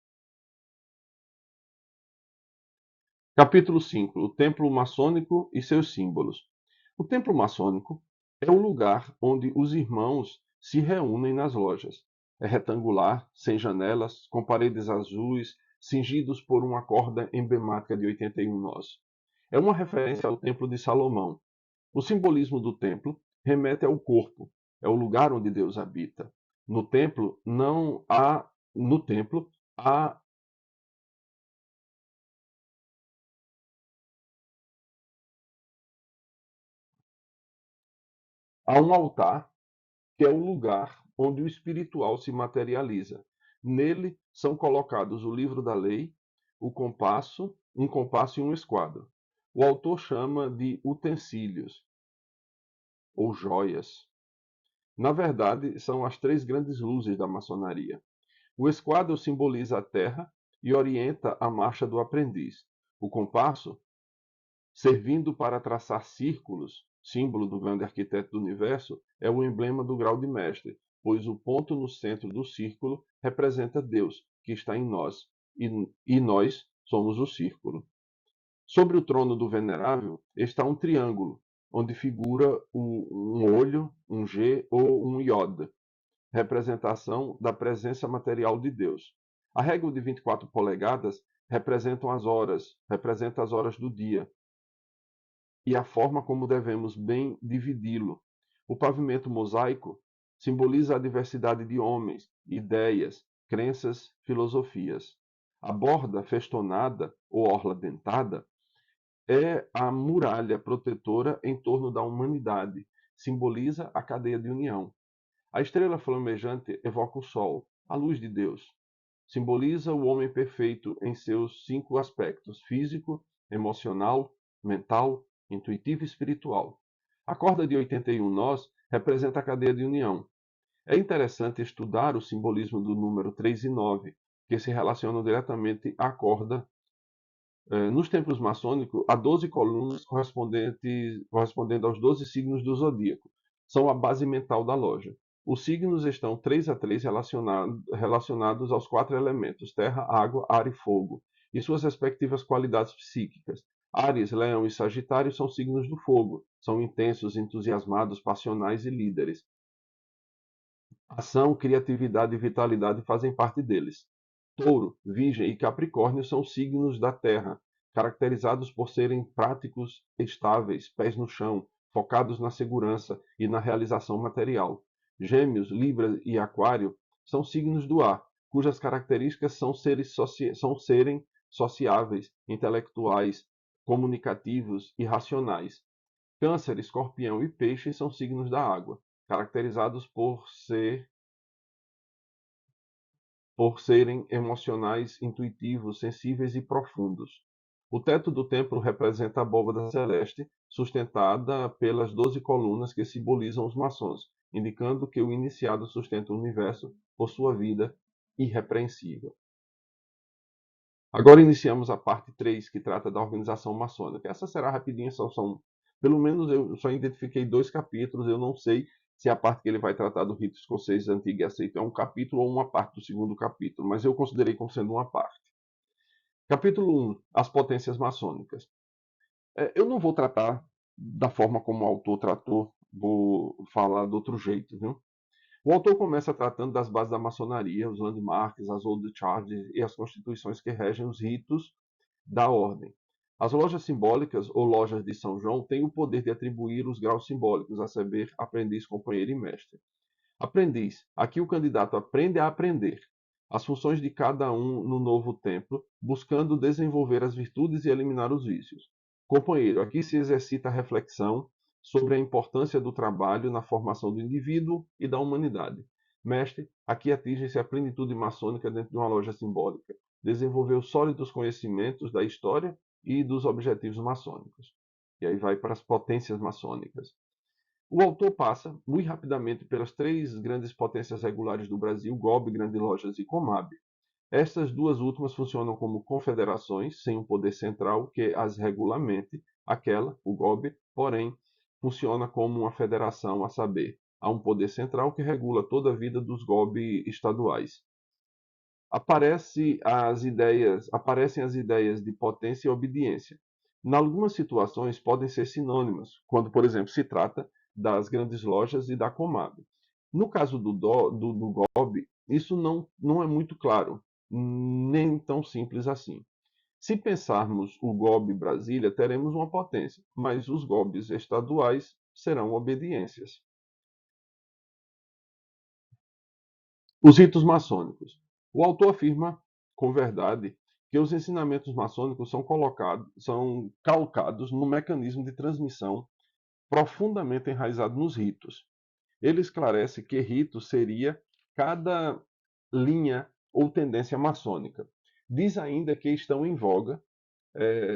Capítulo 5. O Templo Maçônico e seus símbolos. O Templo Maçônico é o lugar onde os irmãos se reúnem nas lojas. É retangular, sem janelas, com paredes azuis, cingidos por uma corda emblemática de 81 nós. É uma referência ao Templo de Salomão. O simbolismo do templo remete ao corpo, é o lugar onde Deus habita. No templo não há, no templo há um altar que é o lugar onde o espiritual se materializa. Nele são colocados o livro da lei, um compasso e um esquadro. O autor chama de utensílios ou joias. Na verdade, são as três grandes luzes da maçonaria. O esquadro simboliza a terra e orienta a marcha do aprendiz. O compasso, servindo para traçar círculos, símbolo do grande arquiteto do universo, é o emblema do grau de mestre, pois o ponto no centro do círculo representa Deus, que está em nós, e nós somos o círculo. Sobre o trono do venerável está um triângulo, onde figura um olho, um G ou um Iod, representação da presença material de Deus. A régua de 24 polegadas representa as horas do dia, e a forma como devemos bem dividi-lo. O pavimento mosaico simboliza a diversidade de homens, ideias, crenças, filosofias. A borda festonada ou orla dentada é a muralha protetora em torno da humanidade, simboliza a cadeia de união. A estrela flamejante evoca o sol, a luz de Deus. Simboliza o homem perfeito em seus 5 aspectos: físico, emocional, mental, intuitivo e espiritual. A corda de 81 nós representa a cadeia de união. É interessante estudar o simbolismo do número 3 e 9, que se relacionam diretamente à corda. Nos templos maçônicos, há 12 colunas correspondendo aos 12 signos do zodíaco. São a base mental da loja. Os signos estão 3 a 3 relacionados aos 4 elementos: terra, água, ar e fogo, e suas respectivas qualidades psíquicas. Áries, Leão e Sagitário são signos do fogo. São intensos, entusiasmados, passionais e líderes. Ação, criatividade e vitalidade fazem parte deles. Touro, Virgem e Capricórnio são signos da Terra, caracterizados por serem práticos, estáveis, pés no chão, focados na segurança e na realização material. Gêmeos, Libra e Aquário são signos do ar, cujas características são serem sociáveis, intelectuais, comunicativos e racionais. Câncer, Escorpião e Peixe são signos da água. caracterizados por serem emocionais, intuitivos, sensíveis e profundos. O teto do templo representa a abóbada celeste, sustentada pelas 12 colunas que simbolizam os maçons, indicando que o iniciado sustenta o universo por sua vida irrepreensível. Agora iniciamos a parte 3, que trata da organização maçônica. Essa será rapidinha, pelo menos eu só identifiquei 2 capítulos, eu não sei se a parte que ele vai tratar do rito escocês antigo e aceito é um capítulo ou uma parte do segundo capítulo, mas eu considerei como sendo uma parte. Capítulo 1, as potências maçônicas. Eu não vou tratar da forma como o autor tratou, vou falar de outro jeito, viu? O autor começa tratando das bases da maçonaria, os landmarks, as old charges e as constituições que regem os ritos da ordem. As lojas simbólicas ou lojas de São João têm o poder de atribuir os graus simbólicos, a saber, aprendiz, companheiro e mestre. Aprendiz. Aqui o candidato aprende a aprender as funções de cada um no novo templo, buscando desenvolver as virtudes e eliminar os vícios. Companheiro. Aqui se exercita a reflexão sobre a importância do trabalho na formação do indivíduo e da humanidade. Mestre. Aqui atinge-se a plenitude maçônica dentro de uma loja simbólica. Desenvolver os sólidos conhecimentos da história e dos objetivos maçônicos. E aí vai para as potências maçônicas. O autor passa muito rapidamente pelas 3 grandes potências regulares do Brasil, GOB, Grandes Lojas e Comab. Estas 2 últimas funcionam como confederações, sem um poder central que as regulamente. Aquela, o GOB, porém, funciona como uma federação, a saber, há um poder central que regula toda a vida dos GOB estaduais. Aparecem as ideias de potência e obediência. Em algumas situações podem ser sinônimas, quando, por exemplo, se trata das grandes lojas e da Comab. No caso do GOB, isso não é muito claro, nem tão simples assim. Se pensarmos o GOB Brasília, teremos uma potência, mas os GOBs estaduais serão obediências. Os ritos maçônicos. O autor afirma, com verdade, que os ensinamentos maçônicos são calcados no mecanismo de transmissão profundamente enraizado nos ritos. Ele esclarece que rito seria cada linha ou tendência maçônica. Diz ainda que estão em voga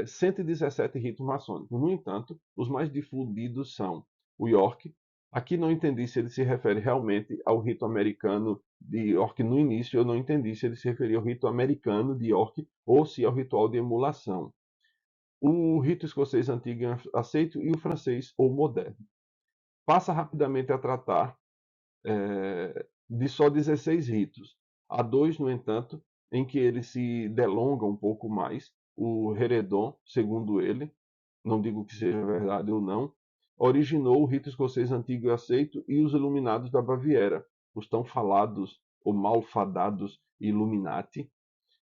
117 ritos maçônicos. No entanto, os mais difundidos são o York. Aqui não entendi se ele se refere realmente ao rito americano de York no início, eu não entendi se ele se referia ao rito americano de York ou se ao ritual de emulação. O rito escocês antigo e aceito e o francês ou moderno. Passa rapidamente a tratar de só 16 ritos. Há 2, no entanto, em que ele se delonga um pouco mais. O Heredon, segundo ele, não digo que seja verdade ou não, originou o rito escocês antigo e aceito e os iluminados da Baviera, os tão falados ou malfadados Illuminati.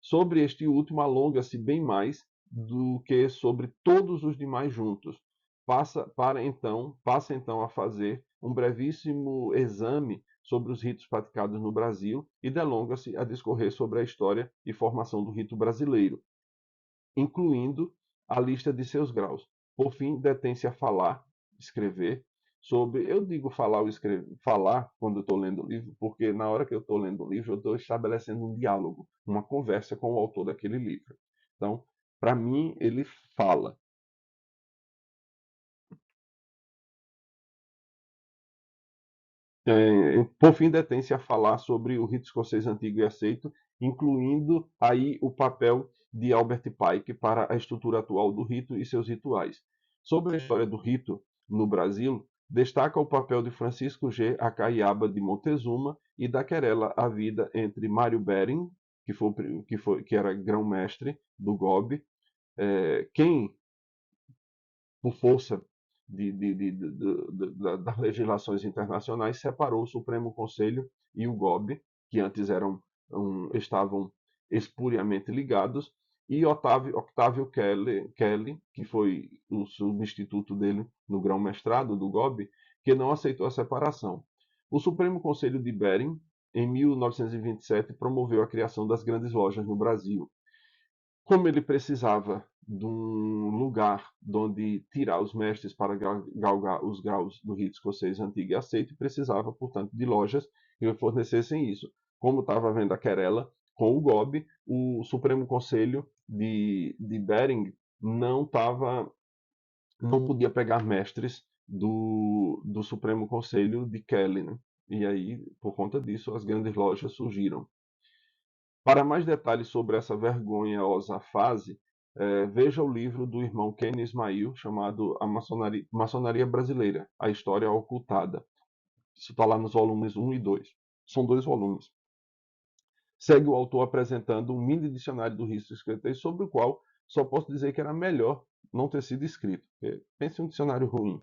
Sobre este último alonga-se bem mais do que sobre todos os demais juntos. Passa então a fazer um brevíssimo exame sobre os ritos praticados no Brasil e delonga-se a discorrer sobre a história e formação do rito brasileiro, incluindo a lista de seus graus. Por fim, detém-se a falar, escrever, sobre. Eu digo falar ou escrever, falar quando estou lendo o livro, porque na hora que eu estou lendo o livro, eu estou estabelecendo um diálogo, uma conversa com o autor daquele livro. Então, para mim, ele fala. Por fim, detém-se a falar sobre o rito escocês antigo e aceito, incluindo aí o papel de Albert Pike para a estrutura atual do rito e seus rituais. Sobre a história do rito no Brasil, destaca o papel de Francisco G. Acaiaba de Montezuma e da querela à vida entre Mário Bering, que era grão-mestre do GOB, quem por força das legislações internacionais, separou o Supremo Conselho e o GOB, que antes estavam espuriamente ligados, e Octávio Kelly, que foi o substituto dele no grão-mestrado do GOB, que não aceitou a separação. O Supremo Conselho de Bering, em 1927, promoveu a criação das grandes lojas no Brasil. Como ele precisava de um lugar de onde tirar os mestres para galgar os graus do rito escocês antigo e aceito, e precisava, portanto, de lojas que fornecessem isso. Como estava havendo a querela com o GOB, o Supremo Conselho de Bering não estava, não podia pegar mestres do Supremo Conselho de Kelly, né? E aí, por conta disso, as grandes lojas surgiram. Para mais detalhes sobre essa vergonhosa fase, veja o livro do irmão Ken Ismail, chamado A Maçonaria Brasileira, A História Ocultada. Isso está lá nos volumes 1 e 2. São 2 volumes. Segue o autor apresentando um mini dicionário do risco escocês, sobre o qual só posso dizer que era melhor não ter sido escrito. Pense em um dicionário ruim.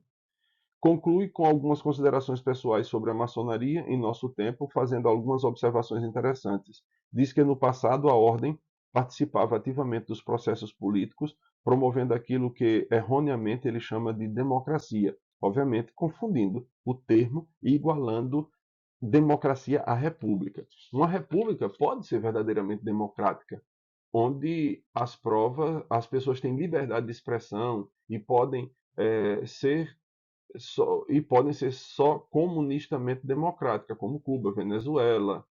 Conclui com algumas considerações pessoais sobre a maçonaria em nosso tempo, fazendo algumas observações interessantes. Diz que no passado a ordem participava ativamente dos processos políticos, promovendo aquilo que erroneamente ele chama de democracia, obviamente confundindo o termo e igualando democracia à república. Uma república pode ser verdadeiramente democrática, onde as pessoas têm liberdade de expressão e podem ser podem ser só comunistamente democrática, como Cuba, Venezuela,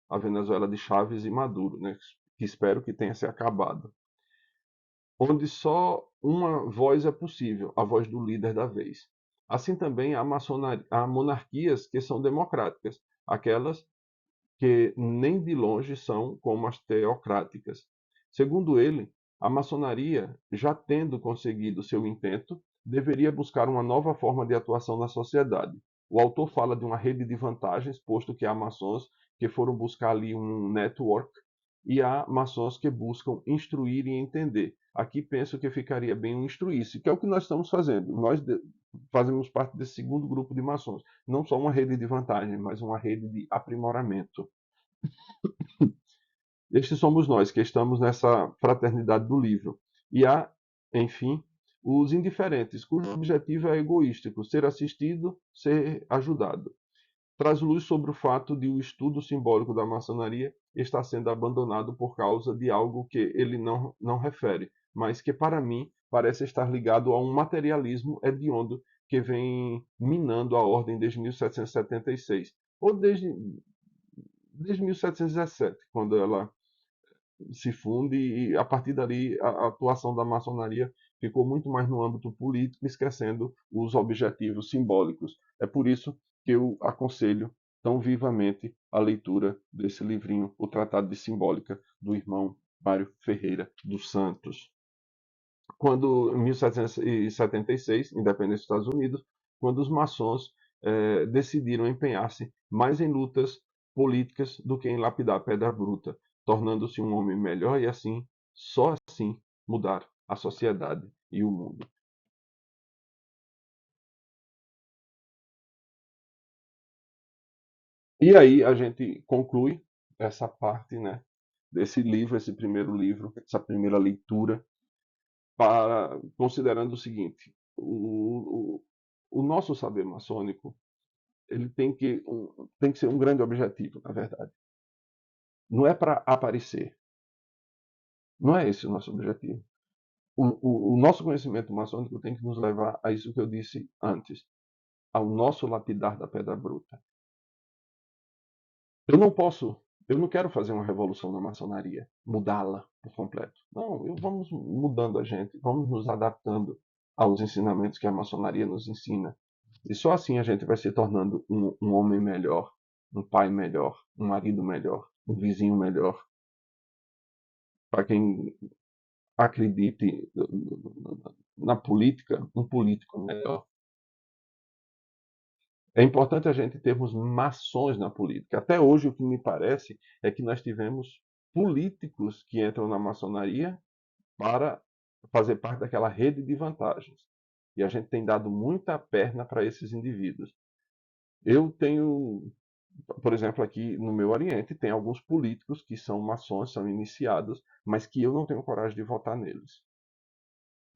a Venezuela de Chávez e Maduro, né, que espero que tenha se acabado, onde só uma voz é possível, a voz do líder da vez. Assim também há monarquias que são democráticas, aquelas que nem de longe são como as teocráticas. Segundo ele, a maçonaria, já tendo conseguido seu intento, deveria buscar uma nova forma de atuação na sociedade. O autor fala de uma rede de vantagens, posto que há maçons que foram buscar ali um network e há maçons que buscam instruir e entender. Aqui penso que ficaria bem um instruir-se, que é o que nós estamos fazendo. Nós fazemos parte desse segundo grupo de maçons. Não só uma rede de vantagem, mas uma rede de aprimoramento. Estes somos nós que estamos nessa fraternidade do livro. E há, enfim, os indiferentes, cujo objetivo é egoístico, ser assistido, ser ajudado. Traz luz sobre o fato de o estudo simbólico da maçonaria estar sendo abandonado por causa de algo que ele não refere, mas que, para mim, parece estar ligado a um materialismo hediondo que vem minando a ordem desde 1776, ou desde 1717, quando ela se funde, e a partir dali a atuação da maçonaria ficou muito mais no âmbito político, esquecendo os objetivos simbólicos. É por isso que eu aconselho tão vivamente a leitura desse livrinho, O Tratado de Simbólica, do irmão Mário Ferreira dos Santos. Quando, em 1776, independência dos Estados Unidos, quando os maçons decidiram empenhar-se mais em lutas políticas do que em lapidar pedra bruta, tornando-se um homem melhor e assim, só assim, mudar a sociedade e o mundo. E aí a gente conclui essa parte, né, desse livro, esse primeiro livro, essa primeira leitura, considerando o seguinte: o nosso saber maçônico ele tem que ser um grande objetivo, na verdade. Não é para aparecer. Não é esse o nosso objetivo. O nosso conhecimento maçônico tem que nos levar a isso que eu disse antes, ao nosso lapidar da pedra bruta. Eu não posso, eu não quero fazer uma revolução na maçonaria, mudá-la por completo. Não, vamos mudando a gente, vamos nos adaptando aos ensinamentos que a maçonaria nos ensina. E só assim a gente vai se tornando um homem melhor, um pai melhor, um marido melhor, um vizinho melhor. Para quem acredite na política, um político melhor. É importante a gente termos maçons na política. Até hoje, o que me parece é que nós tivemos políticos que entram na maçonaria para fazer parte daquela rede de vantagens. E a gente tem dado muita perna para esses indivíduos. Eu tenho, por exemplo, aqui no meu Oriente, tem alguns políticos que são maçons, são iniciados, mas que eu não tenho coragem de votar neles.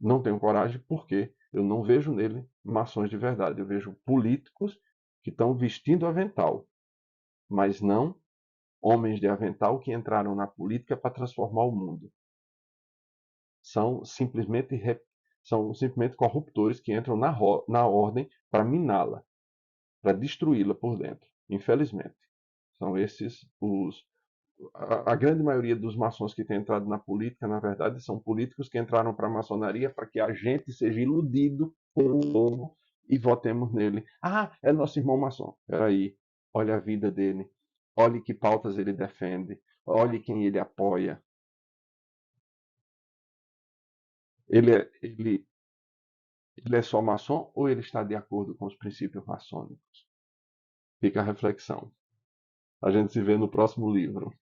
Não tenho coragem porque eu não vejo nele maçons de verdade. Eu vejo políticos que estão vestindo avental, mas não homens de avental que entraram na política para transformar o mundo. são simplesmente, são simplesmente corruptores que entram na ordem para miná-la, para destruí-la por dentro. Infelizmente. São esses os. A grande maioria dos maçons que tem entrado na política, na verdade, são políticos que entraram para a maçonaria para que a gente seja iludido com o novo e votemos nele. Ah, é nosso irmão maçom. Espera aí, olha a vida dele, olhe que pautas ele defende, olhe quem ele apoia. Ele é só maçom ou ele está de acordo com os princípios maçônicos? Fica a reflexão. A gente se vê no próximo livro.